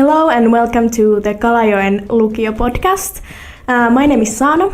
Hello and welcome to the Kalajoki and Lukio podcast. My name is Sana.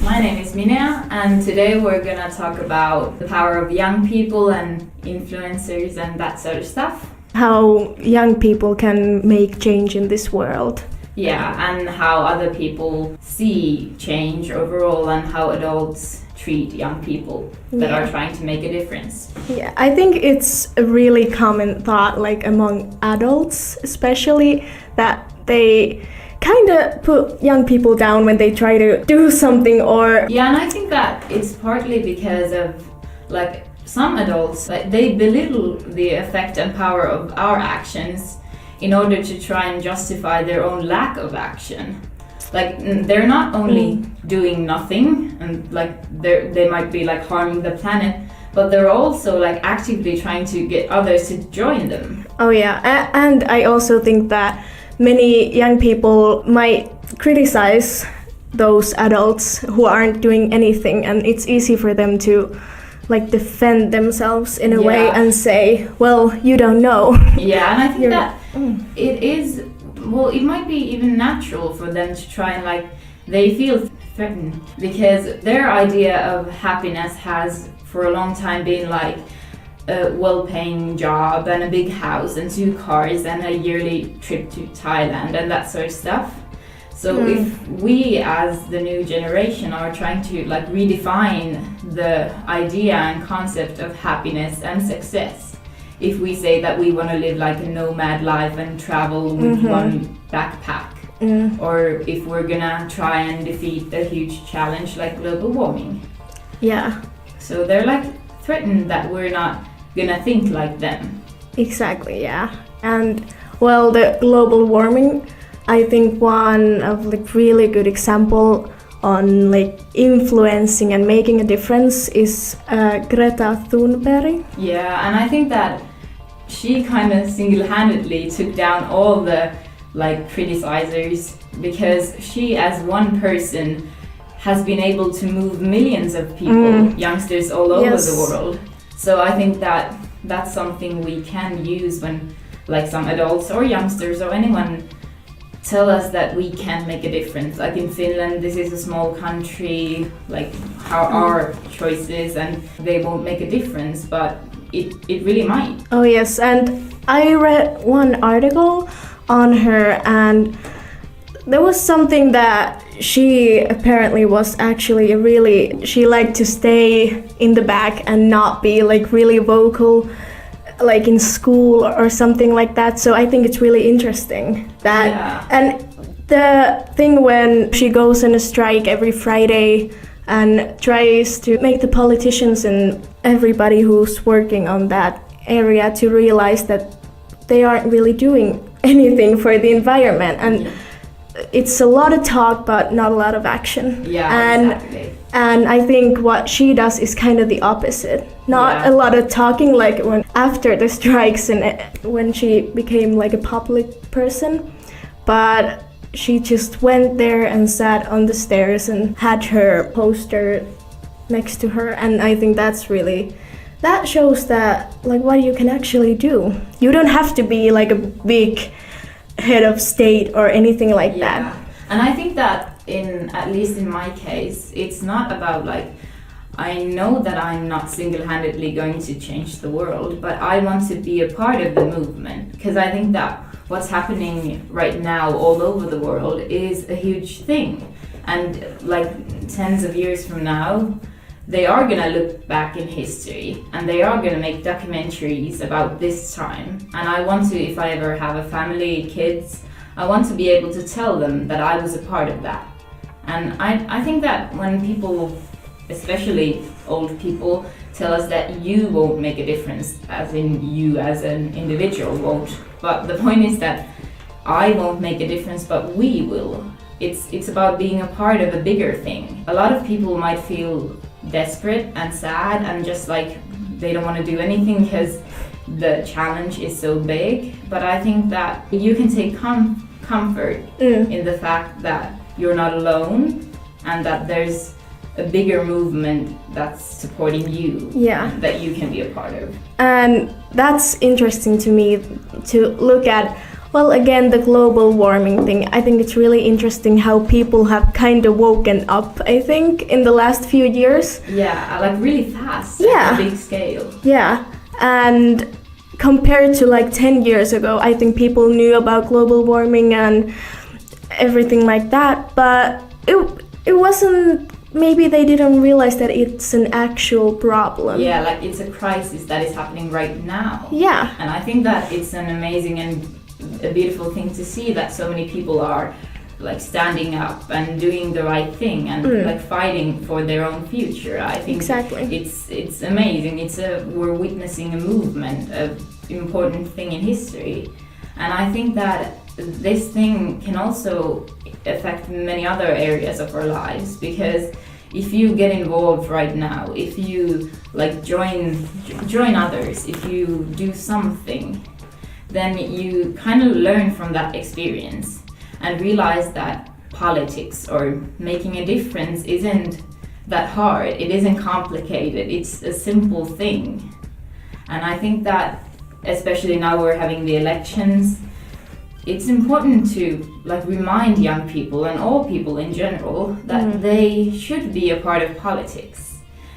My name is Minea, and today we're gonna talk about the power of young people and influencers and that sort of stuff. How young people can make change in this world. Yeah, and how other people see change overall and how adults treat young people that are trying to make a difference. Yeah, I think it's a really common thought, like among adults especially, that they kind of put young people down when they try to do something or... Yeah, and I think that it's partly because of like some adults, like they belittle the effect and power of our actions in order to try and justify their own lack of action. Like they're not only doing nothing and like they might be like harming the planet, but they're also like actively trying to get others to join them. Oh yeah, and I also think that many young people might criticize those adults who aren't doing anything, and it's easy for them to like defend themselves in a way and say, well, you don't know. Yeah, and I think that it is, well, it might be even natural for them to try and like, they feel threatened because their idea of happiness has for a long time been like a well-paying job and a big house and 2 cars and a yearly trip to Thailand and that sort of stuff. So if we as the new generation are trying to like redefine the idea and concept of happiness and success, if we say that we want to live like a nomad life and travel with one backpack, or if we're gonna try and defeat a huge challenge like global warming. Yeah. So they're like threatened that we're not gonna think like them. Exactly, yeah. And well, the global warming, I think one of like really good example on like influencing and making a difference is Greta Thunberg. Yeah, and I think that she kind of single-handedly took down all the like criticizers because she as one person has been able to move millions of people, youngsters all over the world. So I think that that's something we can use when like some adults or youngsters or anyone tell us that we can make a difference. Like in Finland, this is a small country, like how our choices and they won't make a difference, but it really might. Oh yes, and I read one article on her and there was something that she apparently was actually really, she liked to stay in the back and not be like really vocal like in school or something like that. So I think it's really interesting that and the thing when she goes on a strike every Friday and tries to make the politicians and everybody who's working on that area to realize that they aren't really doing anything for the environment, and it's a lot of talk but not a lot of action. Exactly. And I think what she does is kind of the opposite. Not a lot of talking like when after the strikes and when she became like a public person, but she just went there and sat on the stairs and had her poster next to her, and I think that's really, that shows that like what you can actually do. You don't have to be like a big head of state or anything like that. And I think that at least in my case, it's not about like, I know that I'm not single-handedly going to change the world, but I want to be a part of the movement, because I think that what's happening right now all over the world is a huge thing. And like tens of years from now, they are gonna look back in history and they are gonna make documentaries about this time. And I want to, if I ever have a family, kids, I want to be able to tell them that I was a part of that. And I think that when people, especially old people, tell us that you won't make a difference, as in you as an individual won't, but the point is that I won't make a difference, but we will. It's about being a part of a bigger thing. A lot of people might feel desperate and sad and just like they don't want to do anything because the challenge is so big, but I think that you can take comfort in the fact that you're not alone and that there's a bigger movement that's supporting you that you can be a part of. And that's interesting to me, to look at Well, again, the global warming thing, I think it's really interesting how people have kind of woken up, I think, in the last few years. Yeah, like really fast. Yeah. At a big scale. Yeah, and compared to like 10 years ago, I think people knew about global warming and everything like that, but it wasn't, maybe they didn't realize that it's an actual problem. Yeah, like it's a crisis that is happening right now. Yeah. And I think that it's an amazing and a beautiful thing to see that so many people are like standing up and doing the right thing and like fighting for their own future. I think Exactly. it's amazing. We're witnessing a movement, an important thing in history. And I think that this thing can also affect many other areas of our lives, because if you get involved right now, if you like join others, if you do something, then you kind of learn from that experience and realize that politics or making a difference isn't that hard, it isn't complicated, it's a simple thing. And I think that especially now we're having the elections, it's important to like remind young people and all people in general that they should be a part of politics.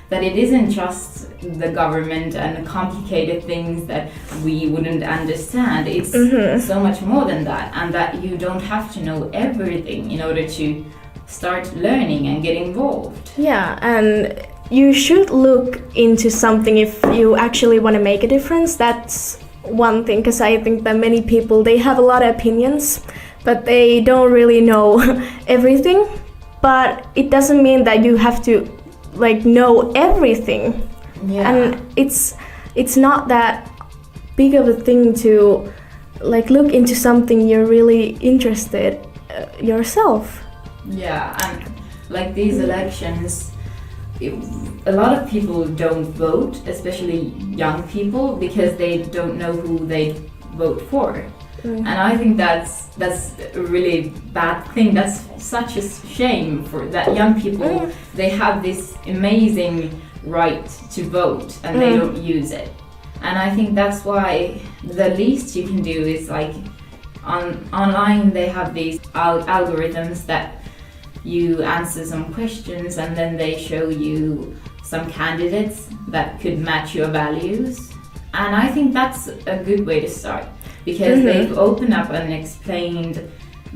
That it isn't just the government and complicated things that we wouldn't understand. It's so much more than that, and that you don't have to know everything in order to start learning and get involved. Yeah, and you should look into something if you actually want to make a difference. That's one thing, because I think that many people, they have a lot of opinions, but they don't really know everything. But it doesn't mean that you have to like know everything. Yeah. And it's not that big of a thing to like look into something you're really interested yourself. Yeah, and like these elections, a lot of people don't vote, especially young people, because they don't know who they vote for. And I think that's a really bad thing. That's such a shame for that young people. They have this amazing right to vote and they don't use it. And I think that's why the least you can do is like online they have these algorithms that you answer some questions and then they show you some candidates that could match your values. And I think that's a good way to start, because they've opened up and explained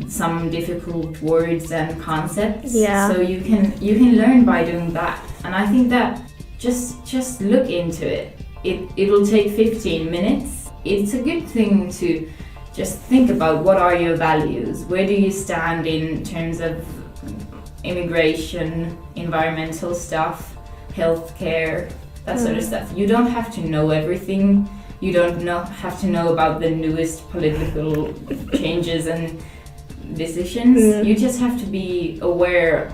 some difficult words and concepts. Yeah. So you can learn by doing that. And I think that just look into it. It'll take 15 minutes. It's a good thing to just think about what are your values, where do you stand in terms of immigration, environmental stuff, healthcare, that sort of stuff. You don't have to know everything. You don't have to know about the newest political changes and decisions. You just have to be aware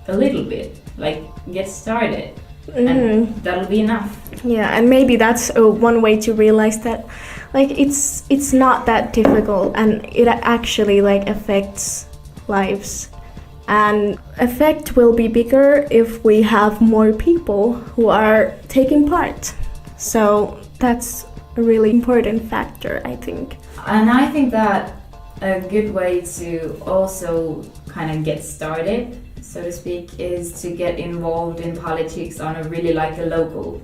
a little bit, like get started, and that'll be enough. Yeah, and maybe that's one way to realize that like it's not that difficult, and it actually like affects lives. And effect will be bigger if we have more people who are taking part. So that's a really important factor, I think. And I think that a good way to also kind of get started, so to speak, is to get involved in politics on a really like a local,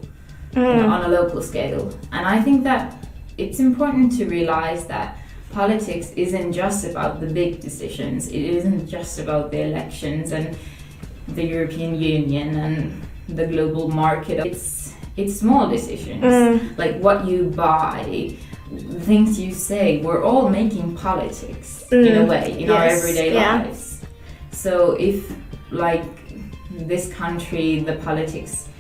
on a local scale. And I think that it's important to realize that politics isn't just about the big decisions. It isn't just about the elections and the European Union and the global market. It's small decisions, like what you buy, things you say. We're all making politics in a way in our everyday lives. So if like this country, the politics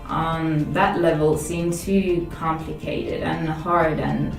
on that level seem too complicated and hard and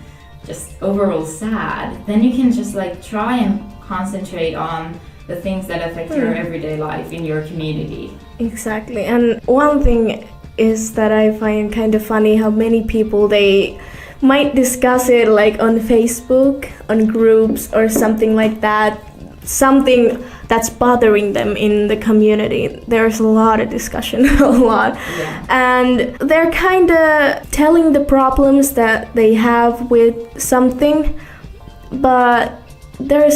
just overall sad, then you can just like try and concentrate on the things that affect your everyday life in your community. Exactly. And one thing is that I find kind of funny how many people, they might discuss it like on Facebook, on groups or something like that, something that's bothering them in the community. There's a lot of discussion, a lot. Yeah. And they're kind of telling the problems that they have with something, but there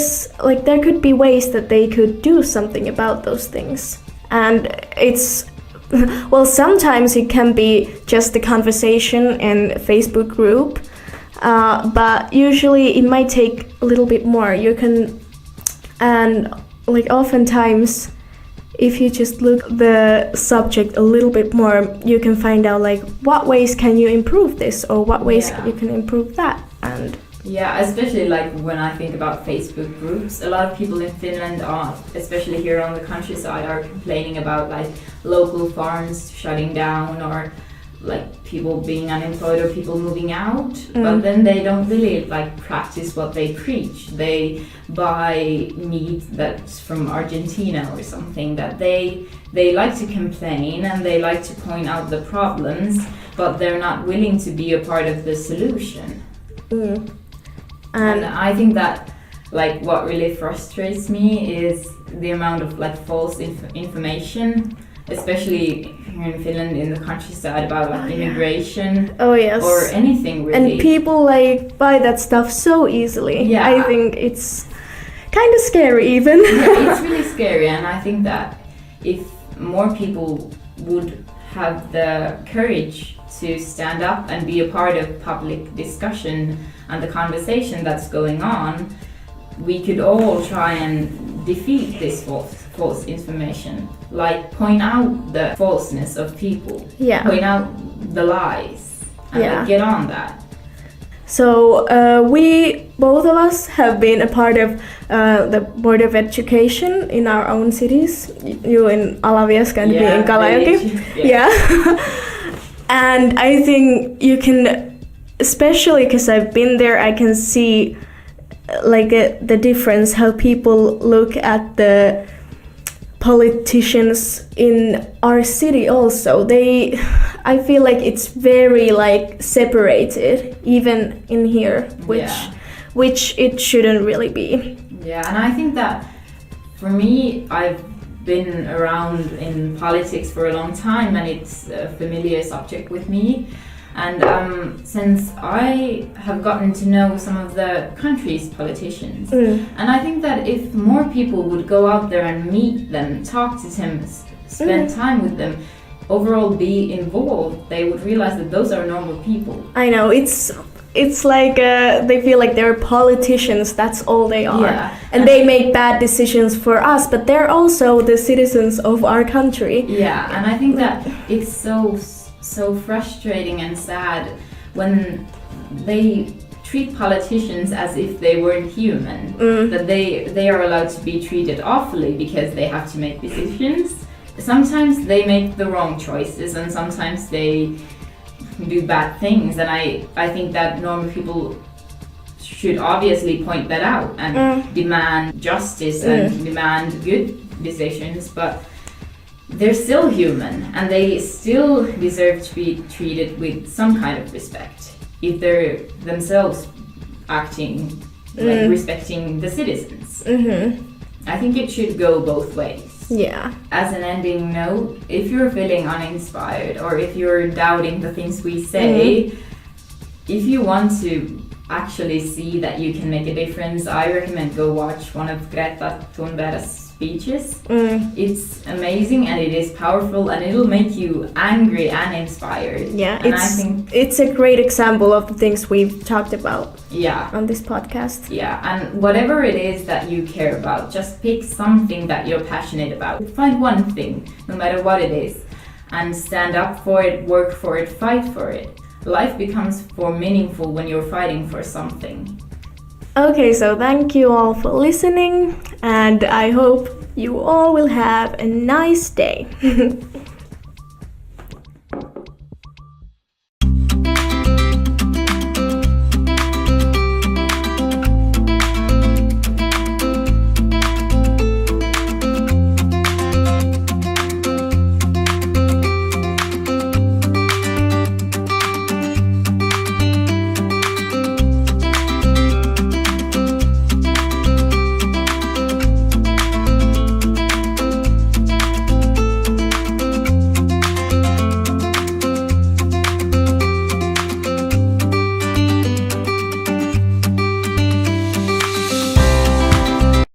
could be ways that they could do something about those things. And it's well, sometimes it can be just a conversation in a Facebook group, but usually it might take a little bit more. And oftentimes, if you just look the subject a little bit more, you can find out what ways can you improve this, or what ways you can improve that. And yeah, especially when I think about Facebook groups, a lot of people in Finland are, especially here on the countryside, are complaining about local farms shutting down, or people being unemployed, or people moving out. But then they don't really practice what they preach. They buy meat that's from Argentina or something. That they like to complain and they like to point out the problems, but they're not willing to be a part of the solution. And I think that what really frustrates me is the amount of false information, especially here in Finland in the countryside, about immigration. Oh yes. Or anything really. And people buy that stuff so easily. Yeah. I think it's kind of scary even. Yeah, it's really scary, and I think that if more people would have the courage to stand up and be a part of public discussion and the conversation that's going on, we could all try and defeat this false information. Point out the falseness of people. Yeah. Point out the lies. And get on that. So we, both of us, have been a part of the Board of Education in our own cities. You in Alavieska and me in Kalajoki. Yeah. And I think you can, especially because I've been there, I can see the difference, how people look at the politicians in our city also. I feel it's very separated, even in here, which it shouldn't really be. Yeah, and I think that for me, I've been around in politics for a long time, and it's a familiar subject with me. And since I have gotten to know some of the country's politicians, and I think that if more people would go out there and meet them, talk to them, spend time with them, overall be involved, they would realize that those are normal people. I know, it's they feel they're politicians, that's all they are. Yeah. And they make bad decisions for us, but they're also the citizens of our country. Yeah, and I think that it's so frustrating and sad when they treat politicians as if they weren't human, that they are allowed to be treated awfully because they have to make decisions. Sometimes they make the wrong choices, and sometimes they do bad things, and I think that normal people should obviously point that out and demand justice and demand good decisions, but they're still human, and they still deserve to be treated with some kind of respect if they're themselves acting respecting the citizens. I think it should go both ways. Yeah. As an ending note, if you're feeling uninspired, or if you're doubting the things we say, if you want to actually see that you can make a difference, I recommend go watch one of Greta Thunberg's speeches. It's amazing, and it is powerful, and it'll make you angry and inspired. Yeah, and I think it's a great example of the things we've talked about on this podcast. Yeah, and whatever it is that you care about, just pick something that you're passionate about. Find one thing, no matter what it is, and stand up for it, work for it, fight for it. Life becomes more meaningful when you're fighting for something. Okay, so thank you all for listening, and I hope you all will have a nice day.